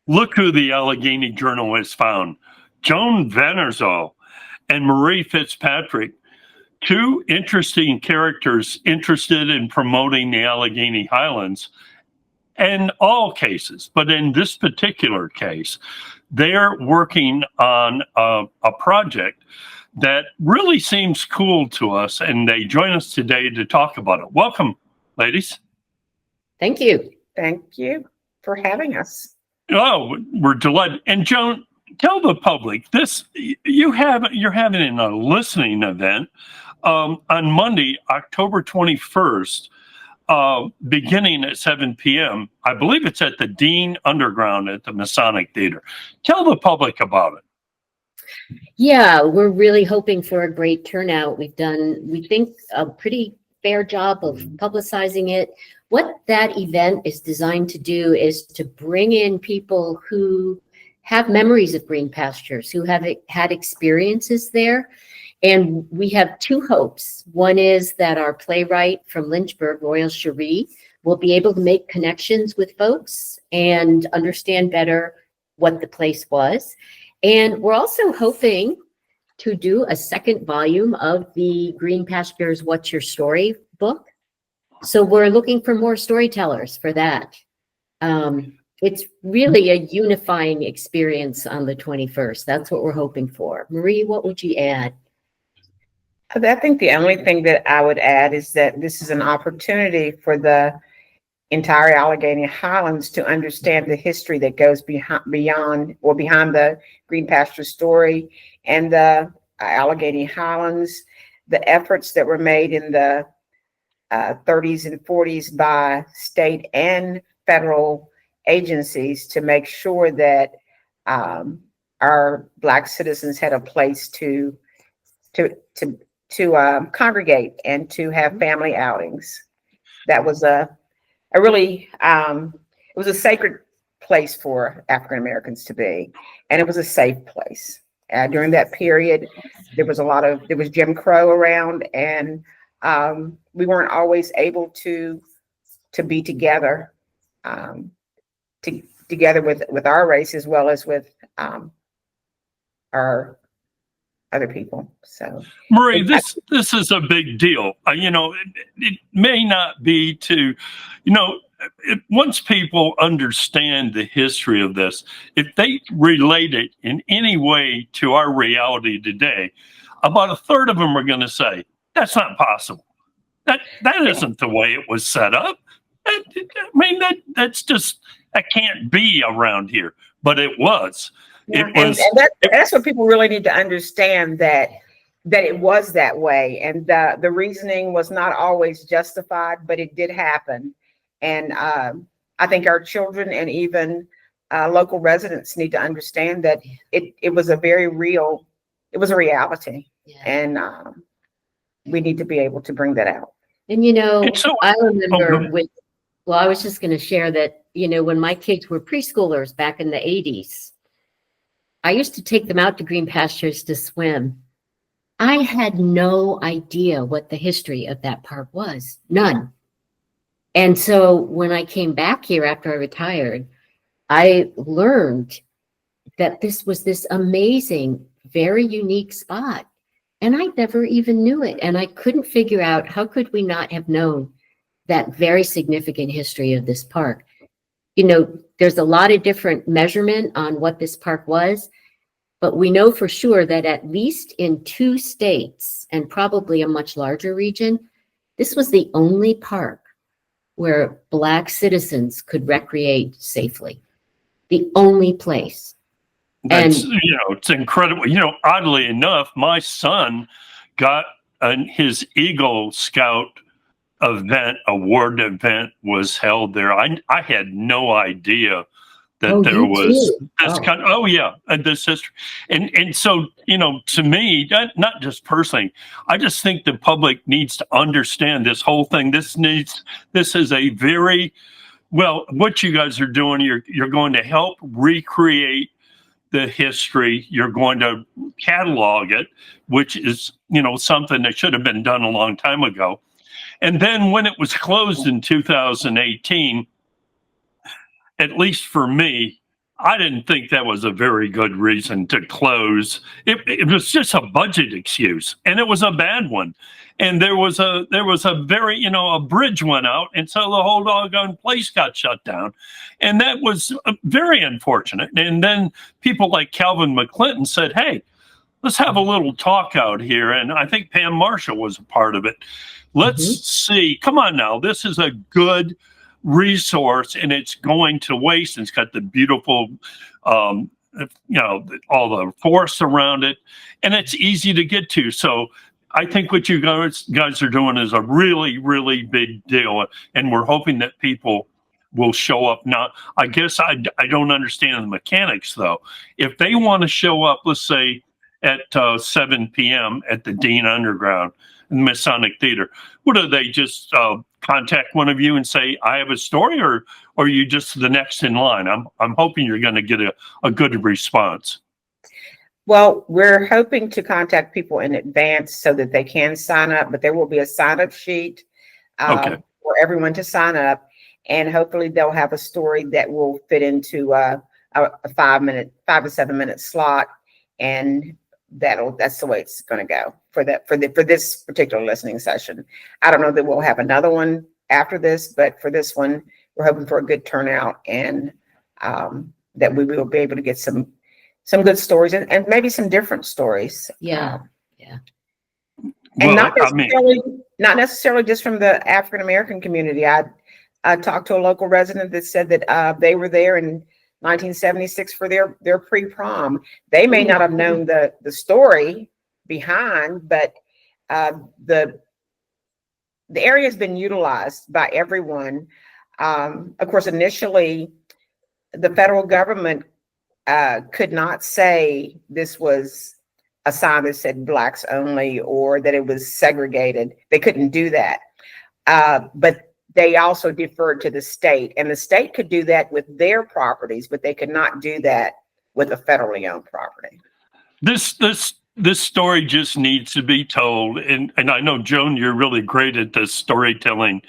Look who the Allegheny Journal has found. Joan Venerzol and Marie Fitzpatrick, two interesting characters interested in promoting the Allegheny Highlands in all cases. But in this particular case, they're working on a project that really seems cool to us, and they join us today to talk about it. Welcome, ladies. Thank you. Thank you for having us. Oh, we're delighted. And Joan, tell the public this: you're having a listening event on Monday, October 21st, beginning at 7 p.m. I believe it's at the Dean Underground at the Masonic Theater. Tell the public about it. Yeah, we're really hoping for a great turnout. We've done, we think, a pretty fair job of publicizing it. What that event is designed to do is to bring in people who have memories of Green Pastures, who have had experiences there. And we have two hopes. One is that our playwright from Lynchburg, Royal Cherie, will be able to make connections with folks and understand better what the place was. And we're also hoping to do a second volume of the Green Pastures What's Your Story book. So we're looking for more storytellers for that. It's really a unifying experience on the 21st. That's what we're hoping for. Marie, what would you add? I think the only thing that I would add is that this is an opportunity for the entire Allegheny Highlands to understand the history that goes behind the Green Pasture story and the Allegheny Highlands, the efforts that were made in the 30s and 40s by state and federal agencies to make sure that our Black citizens had a place to congregate and to have family outings. That was a really, it was a sacred place for African Americans to be, and it was a safe place. During that period, there was Jim Crow around, and we weren't always able to be together, together with our race as well as with our other people. So, Marie, this is a big deal. It may not be to, once people understand the history of this, if they relate it in any way to our reality today, about a third of them are going to say that's not possible. That isn't the way it was set up. That can't be around here, but it was. Yeah, that's what people really need to understand, that it was that way, and the reasoning was not always justified, but it did happen. And I think our children and even local residents need to understand that it was a reality, yeah. And we need to be able to bring that out. And I remember I was just going to share that when my kids were preschoolers back in the 80s. I used to take them out to Green Pastures to swim. I had no idea what the history of that park was. None. And so when I came back here after I retired, I learned that this was this amazing, very unique spot. And I never even knew it. And I couldn't figure out, how could we not have known that very significant history of this park? There's a lot of different measurement on what this park was, but we know for sure that at least in 2 states and probably a much larger region, this was the only park where Black citizens could recreate safely. The only place. That's, it's incredible. Oddly enough, my son got his Eagle Scout award event was held there. I had no idea that there was this kind of, this history. And so, to me, not just personally, I just think the public needs to understand this whole thing. This is a very, what you guys are doing, you're going to help recreate the history. You're going to catalog it, which is, something that should have been done a long time ago. And then when it was closed in 2018, at least for me, I didn't think that was a very good reason to close. It was just a budget excuse, and it was a bad one. And there was a very, a bridge went out, and so the whole doggone place got shut down, and that was very unfortunate. And then people like Calvin McClinton said, "Hey, let's have a little talk out here," and I think Pam Marshall was a part of it. Let's see. Come on now, this is a good resource, and it's going to waste. It's got the beautiful, all the forests around it, and it's easy to get to. So I think what you guys are doing is a really, really big deal, and we're hoping that people will show up. Now, I guess I don't understand the mechanics, though. If they want to show up, let's say at 7 p.m. at the Dean Underground in the Masonic Theater, what do they just contact one of you and say, "I have a story," or are you just the next in line? I'm hoping you're going to get a good response. Well, we're hoping to contact people in advance so that they can sign up, but there will be a sign-up sheet for everyone to sign up, and hopefully they'll have a story that will fit into a 5 to 7 minute slot, and that's the way it's going to go for this particular listening session. I don't know that we'll have another one after this, but for this one, we're hoping for a good turnout, and that we will be able to get some good stories and maybe some different stories. Yeah. And not necessarily just from the African American community. I talked to a local resident that said that they were there in 1976 for their pre-prom. They may not have known the story behind, but the area has been utilized by everyone. Of course, initially, the federal government could not say this was a sign that said blacks only or that it was segregated. They couldn't do that. But they also deferred to the state, and the state could do that with their properties, but they could not do that with a federally owned property. This story just needs to be told. And I know, Joan, you're really great at this storytelling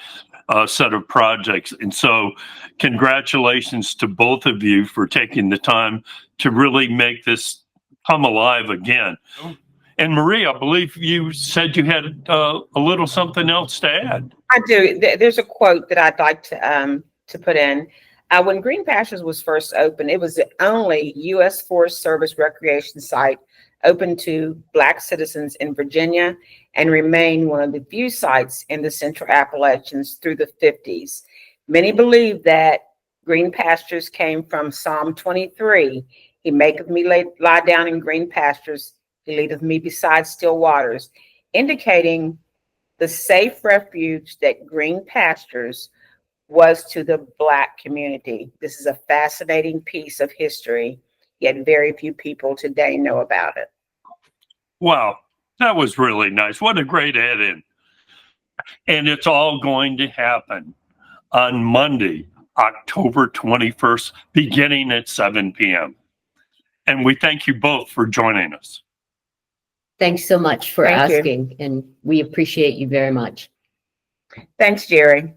set of projects. And so congratulations to both of you for taking the time to really make this come alive again. And Marie, I believe you said you had a little something else to add. I do. There's a quote that I'd like to put in. When Green Pastures was first opened, it was the only U.S. Forest Service recreation site open to Black citizens in Virginia, and remained one of the few sites in the Central Appalachians through the 50s. Many believe that Green Pastures came from Psalm 23. He maketh me lie down in green pastures. He leadeth me beside still waters, indicating the safe refuge that Green Pastures was to the Black community. This is a fascinating piece of history, yet very few people today know about it. Wow, that was really nice. What a great add-in. And it's all going to happen on Monday, October 21st, beginning at 7 p.m. And we thank you both for joining us. Thanks so much for asking, and we appreciate you very much. Thanks, Jerry.